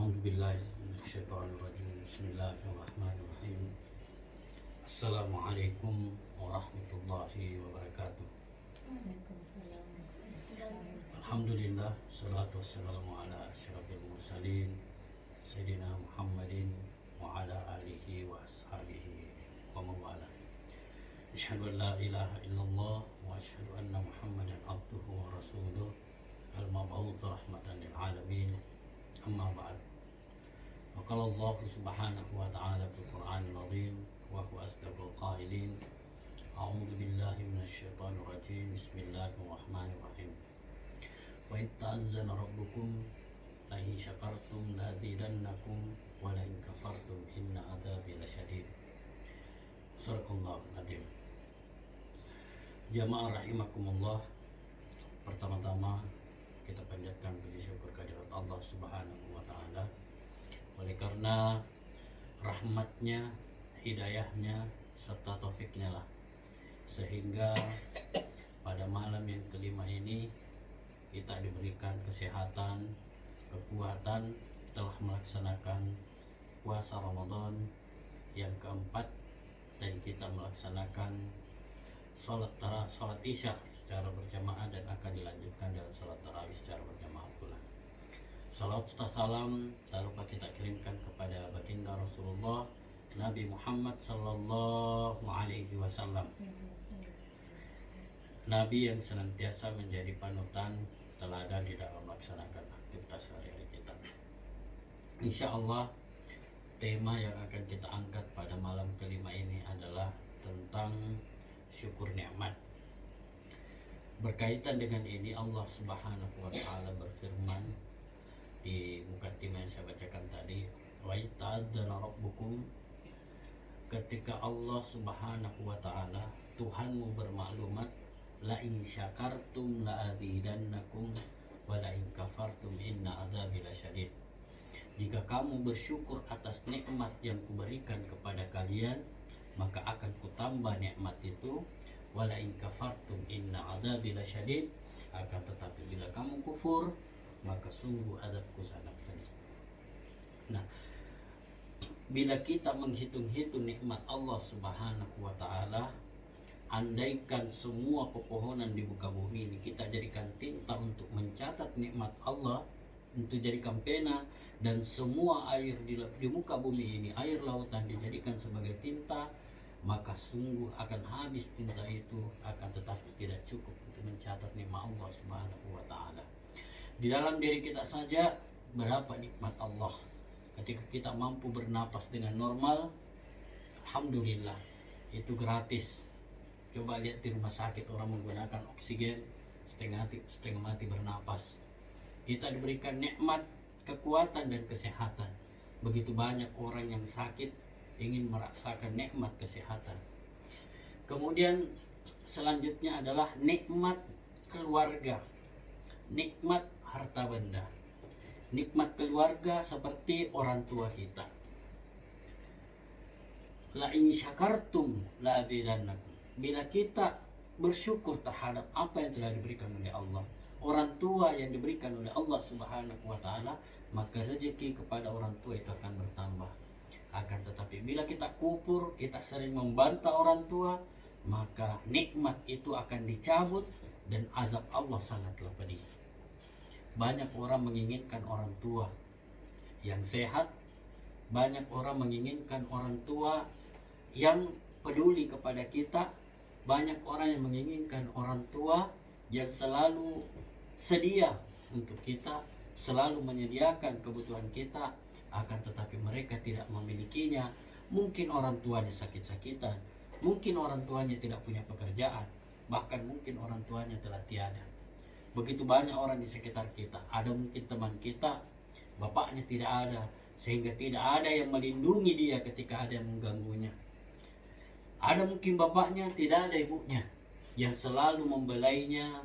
أعوذ بالله من الشيطان الرجيم بسم الله الرحمن الرحيم السلام عليكم ورحمة الله وبركاته. Alhamdulillah, salatu wassalamu ala asyrafil mursalin Sayyidina Muhammadin wa ala alihi wa ashabihi wa mawala. Asyhadu an la ilaha illallah wa asyhadu anna Muhammadan abduhu wa rasuluh al-mab'uts rahmatan lil alamin. Amma ba'd. Wa qala Allah subhanahu wa ta'ala fil Qur'anil azim wa huwa asdaqul qailin. A'udzu billahi minasy syaithanir rajim. Bismillahirrahmanirrahim. Wa in ta'azzana rabbukum la in syakartum la azidannakum wa la in kafartum inna adzabi lasyadid. Sadaqallahul azim. Jamaah rahimakumullah, pertama-tama kita panjatkan puji syukur kehadirat Allah Subhanahu wa taala oleh karena rahmatnya, hidayahnya serta taufiknya lah, sehingga pada malam yang kelima ini kita diberikan kesehatan, kekuatan, telah melaksanakan puasa Ramadan yang keempat, dan kita melaksanakan sholat isya secara berjamaah dan akan dilanjutkan dengan sholat tarawih secara berjamaah pula. Salawat serta salam tak lupa kita kirimkan kepada baginda Rasulullah Nabi Muhammad sallallahu alaihi wasallam, Nabi yang senantiasa menjadi panutan teladan di dalam melaksanakan aktivitas sehari-hari kita. Insya Allah, tema yang akan kita angkat pada malam kelima ini adalah tentang syukur nikmat. Berkaitan dengan ini, Allah Subhanahu wa taala berfirman di mukaddimah yang saya bacakan tadi, wa ta'adzana rabbukum, ketika Allah Subhanahu wa taala, Tuhanmu bermaklumat, la in syakartum la azidannakum wa la in kafartum inna adzabi lasyadid. Jika kamu bersyukur atas nikmat yang kuberikan kepada kalian, maka akan kutambah nikmat itu. Wala in kafartum inna adzabi lasyadid, akan tetapi bila kamu kufur, maka sungguh azabku sangat pedih. Nah, bila kita menghitung-hitung nikmat Allah Subhanahu wa taala, andaikan semua pepohonan di muka bumi ini kita jadikan tinta untuk mencatat nikmat Allah, untuk jadikan pena, dan semua air di muka bumi ini, air lautan, dijadikan sebagai tinta, maka sungguh akan habis tinta itu, akan tetapi tidak cukup untuk mencatat nikmat Allah Subhanahu wa taala. Di dalam diri kita saja berapa nikmat Allah. Ketika kita mampu bernapas dengan normal, alhamdulillah, itu gratis. Coba lihat di rumah sakit, orang menggunakan oksigen setengah mati bernapas. Kita diberikan nikmat kekuatan dan kesehatan. Begitu banyak orang yang sakit ingin merasakan nikmat kesehatan. Kemudian selanjutnya adalah nikmat keluarga, nikmat harta benda. Nikmat keluarga seperti orang tua kita. La in syakartum la azidannakum. Bila kita bersyukur terhadap apa yang telah diberikan oleh Allah, orang tua yang diberikan oleh Allah Subhanahu wa taala, maka rezeki kepada orang tua itu akan bertambah. Akan tetapi bila kita kufur, kita sering membantah orang tua, maka nikmat itu akan dicabut dan azab Allah sangatlah pedih. Banyak orang menginginkan orang tua yang sehat, banyak orang menginginkan orang tua yang peduli kepada kita, banyak orang yang menginginkan orang tua yang selalu sedia untuk kita, selalu menyediakan kebutuhan kita, akan tetapi mereka tidak memilikinya. Mungkin orang tuanya sakit-sakitan, mungkin orang tuanya tidak punya pekerjaan, bahkan mungkin orang tuanya telah tiada. Begitu banyak orang di sekitar kita. Ada mungkin teman kita, bapaknya tidak ada, sehingga tidak ada yang melindungi dia ketika ada yang mengganggunya. Ada mungkin bapaknya, tidak ada ibunya yang selalu membelainya,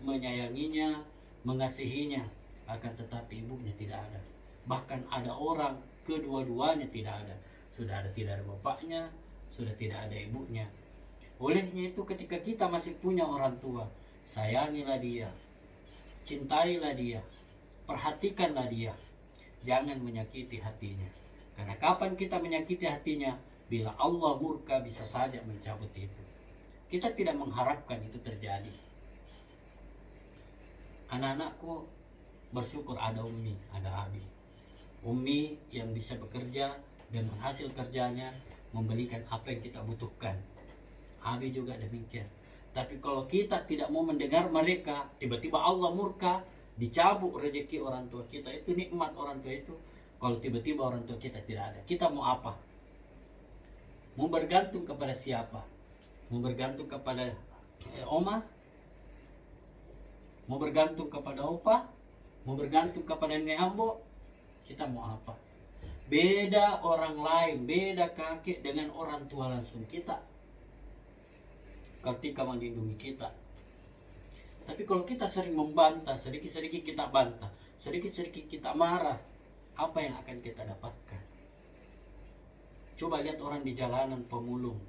menyayanginya, mengasihinya, akan tetapi ibunya tidak ada. Bahkan ada orang kedua-duanya tidak ada. Sudah tidak ada bapaknya, sudah tidak ada ibunya. Olehnya itu ketika kita masih punya orang tua, sayangilah dia, cintailah dia, perhatikanlah dia. jangan menyakiti hatinya. Karena kapan kita menyakiti hatinya, bila Allah murka bisa saja mencabut itu. Kita tidak mengharapkan itu terjadi. Anak-anakku bersyukur ada Umi, ada Abi. Umi yang bisa bekerja dan hasil kerjanya membelikan apa yang kita butuhkan. Abi juga demikian. Tapi kalau kita tidak mau mendengar mereka, tiba-tiba Allah murka, dicabut rezeki orang tua kita, itu nikmat orang tua itu. Kalau tiba-tiba orang tua kita tidak ada, kita mau apa? Mau bergantung kepada siapa? Mau bergantung kepada oma? Mau bergantung kepada opa? Mau bergantung kepada nenek ambo? Kita mau apa? Beda orang lain, beda kakek dengan orang tua langsung kita ketika melindungi kita. Tapi kalau kita sering membantah, sedikit-sedikit kita bantah, sedikit-sedikit kita marah, apa yang akan kita dapatkan? Coba lihat orang di jalanan pemulung.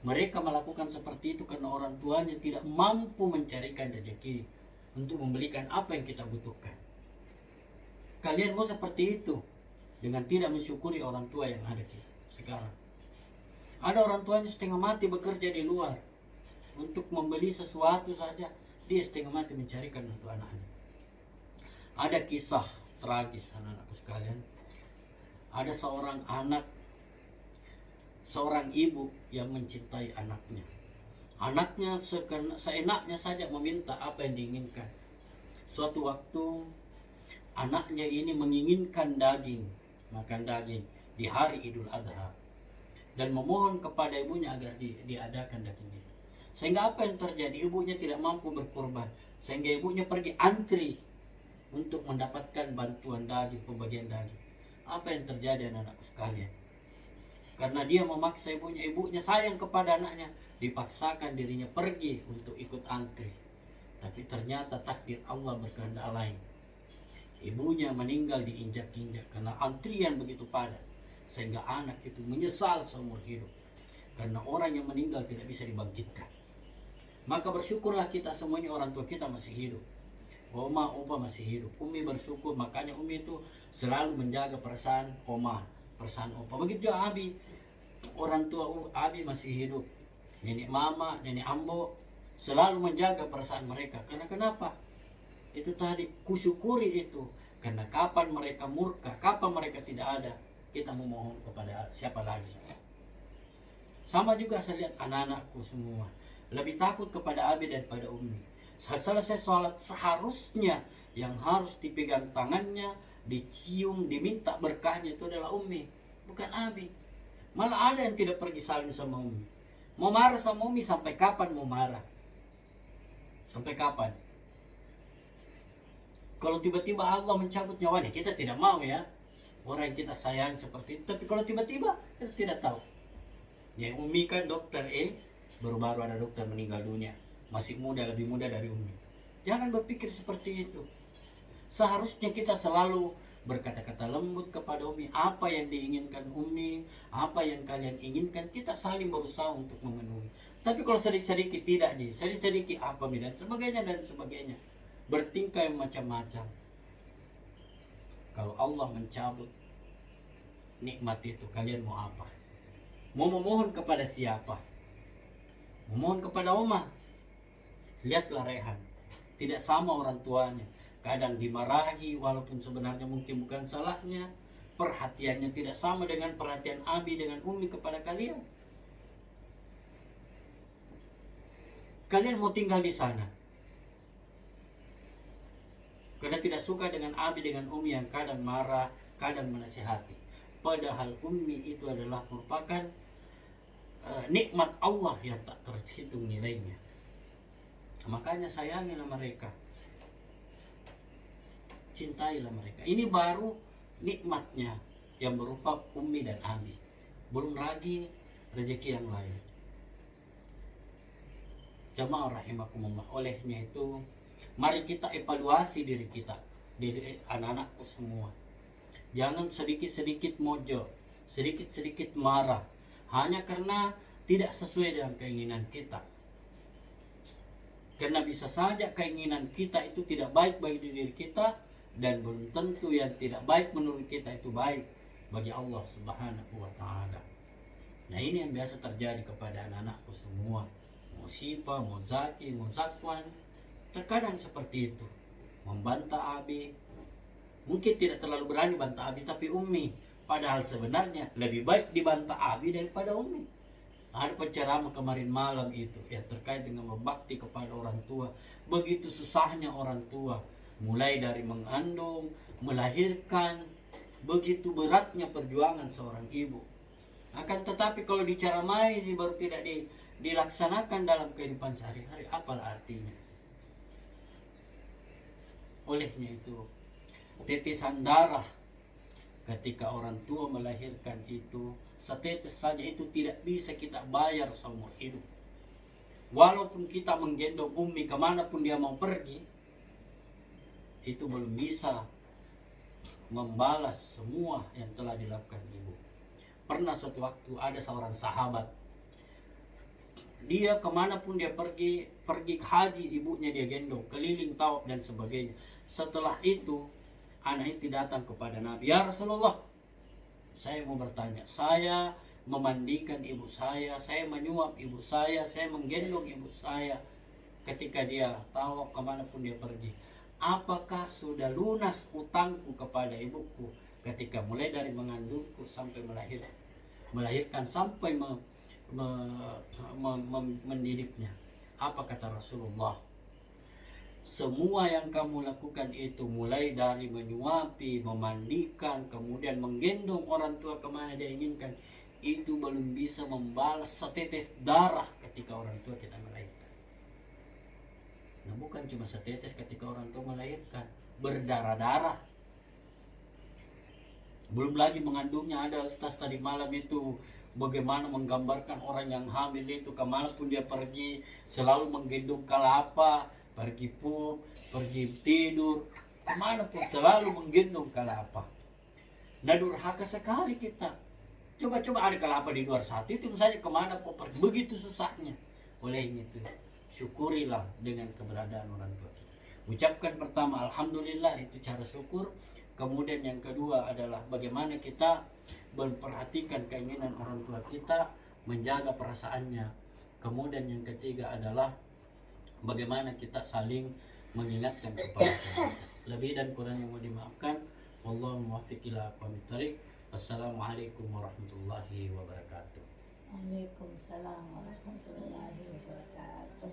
Mereka melakukan seperti itu karena orang tuanya tidak mampu mencarikan rezeki untuk membelikan apa yang kita butuhkan. Kalian mau seperti itu dengan tidak mensyukuri orang tua yang ada sekarang. Ada orang tuanya setengah mati bekerja di luar untuk membeli sesuatu saja, dia setengah mati mencarikan untuk anaknya. Ada kisah tragis anak-anakku sekalian. Ada seorang ibu yang mencintai anaknya. Anaknya seenaknya saja meminta apa yang diinginkan. Suatu waktu anaknya ini menginginkan daging, makan daging di hari Idul Adha, dan memohon kepada ibunya agar diadakan daging itu. Sehingga apa yang terjadi? Ibunya tidak mampu berkorban, sehingga ibunya pergi antri untuk mendapatkan bantuan daging, pembagian daging. Apa yang terjadi anak-anakku sekalian? Karena dia memaksa ibunya sayang kepada anaknya, dipaksakan dirinya pergi untuk ikut antri. Tapi ternyata takdir Allah berkehendak lain. Ibunya meninggal diinjak-injak karena antrian begitu padat, sehingga anak itu menyesal seumur hidup. Karena orang yang meninggal tidak bisa dibangkitkan. Maka bersyukurlah kita semuanya, orang tua kita masih hidup. Oma, opa masih hidup. Umi bersyukur, makanya Umi itu selalu menjaga perasaan oma, perasaan opa. Begitu juga Abi. Orang tua Abi masih hidup. Nenek mama, nenek ambo selalu menjaga perasaan mereka. Karena kenapa? Itu tadi, kusyukuri itu. Karena kapan mereka murka, kapan mereka tidak ada, kita memohon kepada siapa lagi? Sama juga saya lihat anak-anakku semua lebih takut kepada Abi daripada Umi. Saat selesai sholat, seharusnya yang harus dipegang tangannya, dicium, diminta berkahnya itu adalah Umi, bukan Abi. Malah ada yang tidak pergi salim sama Umi. Mau marah sama Umi, sampai kapan mau marah? Sampai kapan? Kalau tiba-tiba Allah mencabut nyawanya, kita tidak mau ya. Orang yang kita sayang seperti itu. Tapi kalau tiba-tiba, kita tidak tahu. Ya, Umi kan dokter baru-baru ada dokter meninggal dunia. Masih muda, lebih muda dari Umi. Jangan berpikir seperti itu. Seharusnya kita selalu berkata-kata lembut kepada Umi. Apa yang diinginkan Umi, apa yang kalian inginkan, kita saling berusaha untuk memenuhi. Tapi kalau sedikit-sedikit tidak, sedikit-sedikit apa dan sebagainya dan sebagainya. Bertingkah macam-macam. Kalau Allah mencabut nikmat itu, kalian mau apa? Mau memohon kepada siapa? Memohon kepada Oma. Lihatlah Rehan, tidak sama orang tuanya. Kadang dimarahi walaupun sebenarnya mungkin bukan salahnya. Perhatiannya tidak sama dengan perhatian Abi dengan Umi kepada kalian. Kalian mau tinggal di sana karena tidak suka dengan Abi dengan Umi yang kadang marah, kadang menasihati. Padahal Umi itu adalah merupakan nikmat Allah yang tak terhitung nilainya. Makanya sayangilah mereka, cintailah mereka. Ini baru nikmatnya yang berupa Umi dan Abi. Belum lagi rezeki yang lain. Jamaah rahimakumullah. Olehnya itu, mari kita evaluasi diri kita, diri anak-anakku semua. Jangan sedikit-sedikit mojo, sedikit-sedikit marah, hanya karena tidak sesuai dengan keinginan kita. Karena bisa saja keinginan kita itu tidak baik bagi diri kita, dan belum tentu yang tidak baik menurut kita itu baik bagi Allah Subhanahu wa taala. Nah, ini yang biasa terjadi kepada anak-anakku semua. Mau Sipa, mau Zaki, mau Zakwan, terkadang seperti itu. Membantah Abi, mungkin tidak terlalu berani bantah Abi tapi Umi, padahal sebenarnya lebih baik dibantah Abi daripada Umi. Ada penceramah kemarin malam itu ya terkait dengan berbakti kepada orang tua. Begitu susahnya orang tua, mulai dari mengandung, melahirkan, begitu beratnya perjuangan seorang ibu. Akan tetapi kalau diceramai ini baru tidak dilaksanakan dalam kehidupan sehari-hari, apalah artinya? Olehnya itu, tetesan darah ketika orang tua melahirkan itu, setetes saja itu tidak bisa kita bayar seumur hidup. Walaupun kita menggendong Umi kemanapun dia mau pergi, itu belum bisa membalas semua yang telah dilakukan ibu. Pernah suatu waktu ada seorang sahabat, dia kemanapun dia pergi haji, ibunya dia gendong, keliling tawaf dan sebagainya. Setelah itu anak itu datang kepada Nabi, ya Rasulullah, saya mau bertanya, saya memandikan ibu saya menyuap ibu saya menggendong ibu saya ketika dia tawaf kemanapun dia pergi. Apakah sudah lunas utangku kepada ibuku ketika mulai dari mengandungku sampai melahirkan sampai mendidiknya? Apa kata Rasulullah? Semua yang kamu lakukan itu, mulai dari menyuapi, memandikan, kemudian menggendong orang tua kemana dia inginkan, itu belum bisa membalas setetes darah ketika orang tua kita melahirkan. Nah, bukan cuma setetes ketika orang tua melahirkan, berdarah-darah. Belum lagi mengandungnya. Ada ustaz tadi malam itu bagaimana menggambarkan orang yang hamil itu kemanapun dia pergi selalu menggendong kelapa, pergi pup, pergi tidur, kemanapun selalu menggendong kelapa. Nah, durhaka sekali kita. Coba-coba ada kelapa di luar saat itu saja kemana pun pergi, begitu susahnya. Olehnya itu, syukurilah dengan keberadaan orang tua kita. Ucapkan pertama alhamdulillah, itu cara syukur. Kemudian yang kedua adalah bagaimana kita memperhatikan keinginan orang tua kita, menjaga perasaannya. Kemudian yang ketiga adalah bagaimana kita saling mengingatkan kepada kita. Lebih dan kurang yang mau dimaafkan. Wallahu muwaffiq ila aqwamit thoriq. Assalamualaikum warahmatullahi wabarakatuh. Waalaikumsalam warahmatullahi wabarakatuh.